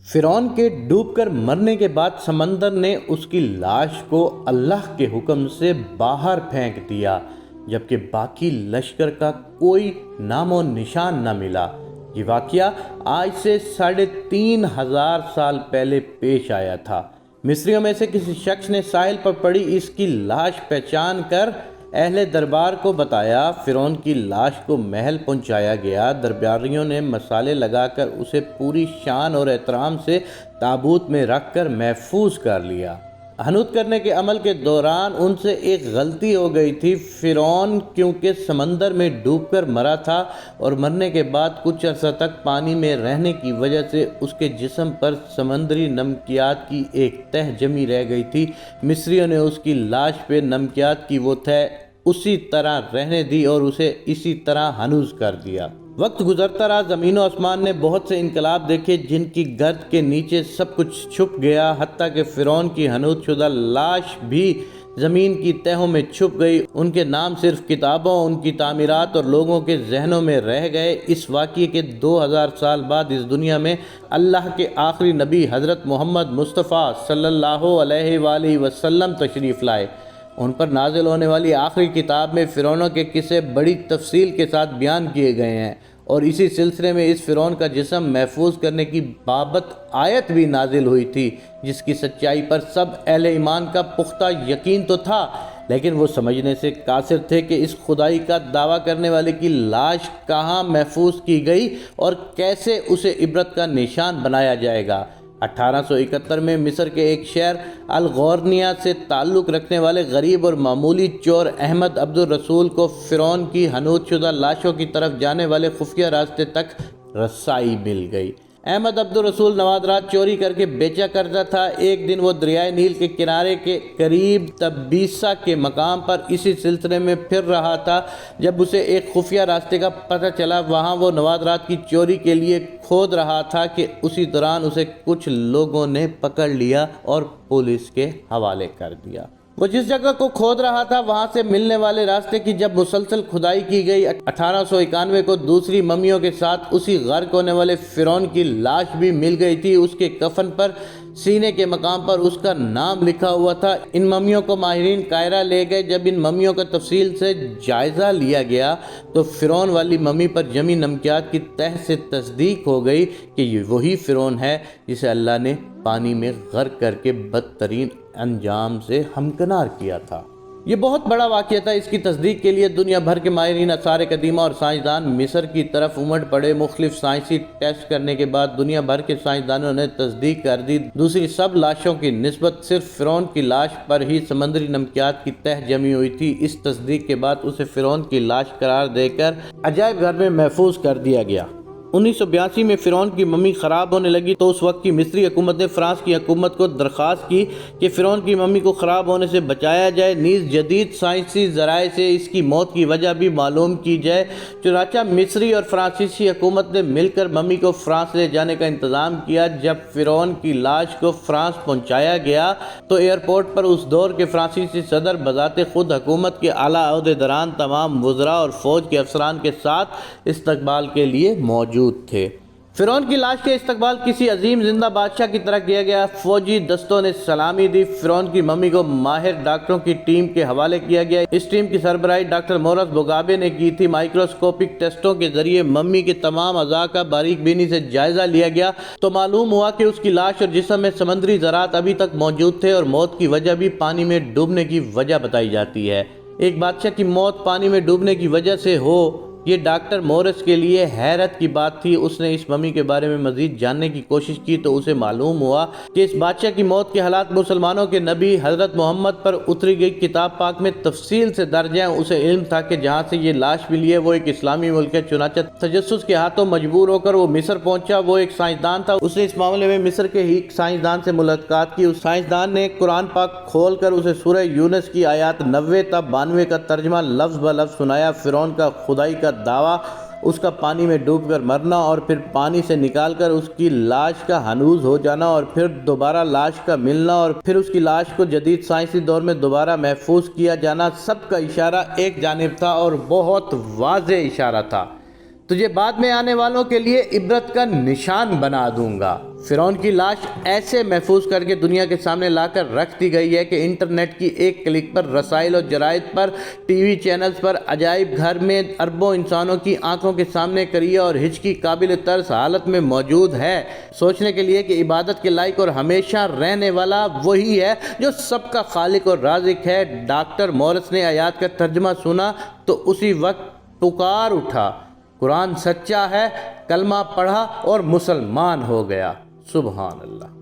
فرعون کے ڈوب کر مرنے کے بعد سمندر نے اس کی لاش کو اللہ کے حکم سے باہر پھینک دیا، جبکہ باقی لشکر کا کوئی نام و نشان نہ ملا۔ یہ واقعہ آج سے 3500 سال پہلے پیش آیا تھا۔ مصریوں میں سے کسی شخص نے ساحل پر پڑی اس کی لاش پہچان کر اہل دربار کو بتایا۔ فرعون کی لاش کو محل پہنچایا گیا۔ درباریوں نے مسالے لگا کر اسے پوری شان اور احترام سے تابوت میں رکھ کر محفوظ کر لیا۔ حنوط کرنے کے عمل کے دوران ان سے ایک غلطی ہو گئی تھی۔ فرعون کیونکہ سمندر میں ڈوب کر مرا تھا اور مرنے کے بعد کچھ عرصہ تک پانی میں رہنے کی وجہ سے اس کے جسم پر سمندری نمکیات کی ایک تہ جمی رہ گئی تھی۔ مصریوں نے اس کی لاش پہ نمکیات کی وہ تہ اسی طرح رہنے دی اور اسے اسی طرح ہنوز کر دیا۔ وقت گزرتا رہا، زمین و آسمان نے بہت سے انقلاب دیکھے جن کی گرد کے نیچے سب کچھ چھپ گیا، حتیٰ کہ فرعون کی حنوط شدہ لاش بھی زمین کی تہوں میں چھپ گئی۔ ان کے نام صرف کتابوں، ان کی تعمیرات اور لوگوں کے ذہنوں میں رہ گئے۔ اس واقعے کے 2000 سال بعد اس دنیا میں اللہ کے آخری نبی حضرت محمد مصطفیٰ صلی اللہ علیہ وآلہ وسلم تشریف لائے۔ ان پر نازل ہونے والی آخری کتاب میں فرعونوں کے قصے بڑی تفصیل کے ساتھ بیان کیے گئے ہیں، اور اسی سلسلے میں اس فرعون کا جسم محفوظ کرنے کی بابت آیت بھی نازل ہوئی تھی، جس کی سچائی پر سب اہل ایمان کا پختہ یقین تو تھا، لیکن وہ سمجھنے سے قاصر تھے کہ اس خدائی کا دعویٰ کرنے والے کی لاش کہاں محفوظ کی گئی اور کیسے اسے عبرت کا نشان بنایا جائے گا۔ 1871 میں مصر کے ایک شہر الغورنیہ سے تعلق رکھنے والے غریب اور معمولی چور احمد عبد الرسول کو فرعون کی حنوط شدہ لاشوں کی طرف جانے والے خفیہ راستے تک رسائی مل گئی۔ احمد عبد الرسول نوادرات چوری کر کے بیچا کرتا تھا۔ ایک دن وہ دریائے نیل کے کنارے کے قریب تبیسہ کے مقام پر اسی سلسلے میں پھر رہا تھا جب اسے ایک خفیہ راستے کا پتہ چلا۔ وہاں وہ نوادرات کی چوری کے لیے کھود رہا تھا کہ اسی دوران اسے کچھ لوگوں نے پکڑ لیا اور پولیس کے حوالے کر دیا۔ وہ جس جگہ کو کھود رہا تھا وہاں سے ملنے والے راستے کی جب مسلسل کھدائی کی گئی، 1891 کو دوسری ممیوں کے ساتھ اسی غرق ہونے والے فرعون کی لاش بھی مل گئی تھی۔ اس کے کفن پر سینے کے مقام پر اس کا نام لکھا ہوا تھا۔ ان ممیوں کو ماہرین قاہرہ لے گئے۔ جب ان ممیوں کا تفصیل سے جائزہ لیا گیا تو فرعون والی ممی پر جمی نمکیات کی تہ سے تصدیق ہو گئی کہ یہ وہی فرعون ہے جسے اللہ نے پانی میں غرق کر کے بدترین انجام سے ہمکنار کیا تھا۔ یہ بہت بڑا واقعہ تھا۔ اس کی تصدیق کے لیے دنیا بھر کے ماہرین آثار قدیمہ اور سائنسدان مصر کی طرف امڑ پڑے۔ مختلف سائنسی ٹیسٹ کرنے کے بعد دنیا بھر کے سائنسدانوں نے تصدیق کر دی، دوسری سب لاشوں کی نسبت صرف فرعون کی لاش پر ہی سمندری نمکیات کی تہ جمی ہوئی تھی۔ اس تصدیق کے بعد اسے فرعون کی لاش قرار دے کر عجائب گھر میں محفوظ کر دیا گیا۔ 1982 میں فرعون کی ممی خراب ہونے لگی تو اس وقت کی مصری حکومت نے فرانس کی حکومت کو درخواست کی کہ فرعون کی ممی کو خراب ہونے سے بچایا جائے، نیز جدید سائنسی ذرائع سے اس کی موت کی وجہ بھی معلوم کی جائے۔ چنانچہ مصری اور فرانسیسی حکومت نے مل کر ممی کو فرانس لے جانے کا انتظام کیا۔ جب فرعون کی لاش کو فرانس پہنچایا گیا تو ایئرپورٹ پر اس دور کے فرانسیسی صدر بذات خود حکومت کے اعلیٰ عہدیداران، تمام وزراء اور فوج کے افسران کے ساتھ استقبال کے لیے موجود تھے۔ فرعون کی لاش کے استقبال کسی عظیم زندہ بادشاہ کی طرح کیا گیا۔ فوجی دستوں نے سلامی دی۔ فرعون کی ممی کو ماہر ڈاکٹروں کی ٹیم کے حوالے کیا گیا۔ اس ٹیم کی سربراہی ڈاکٹر مورس بوگابے نے کی تھی۔ مائکروسکوپک ٹیسٹوں کے ذریعے ممی کے تمام اعضاء کا باریک بینی سے جائزہ لیا گیا تو معلوم ہوا کہ اس کی لاش اور جسم میں سمندری ذرات ابھی تک موجود تھے اور موت کی وجہ بھی پانی میں ڈوبنے کی وجہ بتائی جاتی ہے۔ ایک بادشاہ کی موت پانی میں ڈوبنے کی وجہ سے ہو، یہ ڈاکٹر مورس کے لیے حیرت کی بات تھی۔ اس نے اس ممی کے بارے میں مزید جاننے کی کوشش کی تو اسے معلوم ہوا کہ اس بادشاہ کی موت کے حالات مسلمانوں کے نبی حضرت محمد پر اتری گئی کتاب پاک میں تفصیل سے درج ہیں۔ اسے علم تھا کہ جہاں سے یہ لاش ملی ہے وہ ایک اسلامی ملک ہے، چنانچہ تجسس کے ہاتھوں مجبور ہو کر وہ مصر پہنچا۔ وہ ایک سائنسدان تھا، اس نے اس معاملے میں مصر کے ہی ایک سائنسدان سے ملاقات کی۔ اس سائنسدان نے قرآن پاک کھول کر اسے سورہ یونس کی آیات 90 تا 92 کا ترجمہ لفظ بہ لفظ سنایا۔ فرعون کا خدائی کا دعویٰ، اس کا پانی میں ڈوب کر مرنا اور پھر پانی سے نکال کر اس کی لاش کا ہنوز ہو جانا اور پھر دوبارہ لاش کا ملنا اور پھر اس کی لاش کو جدید سائنسی دور میں دوبارہ محفوظ کیا جانا، سب کا اشارہ ایک جانب تھا اور بہت واضح اشارہ تھا۔ تجھے بعد میں آنے والوں کے لیے عبرت کا نشان بنا دوں گا۔ فرعون کی لاش ایسے محفوظ کر کے دنیا کے سامنے لا کر رکھ دی گئی ہے کہ انٹرنیٹ کی ایک کلک پر رسائل اور جرائد پر، ٹی وی چینلز پر، عجائب گھر میں اربوں انسانوں کی آنکھوں کے سامنے کریہ اور ہچ کی قابل ترس حالت میں موجود ہے۔ سوچنے کے لیے کہ عبادت کے لائق اور ہمیشہ رہنے والا وہی ہے جو سب کا خالق اور رازق ہے۔ ڈاکٹر مورس نے آیات کا ترجمہ سنا تو اسی وقت پکار اٹھا، قرآن سچا ہے، کلمہ پڑھا اور مسلمان ہو گیا۔ سبحان اللہ۔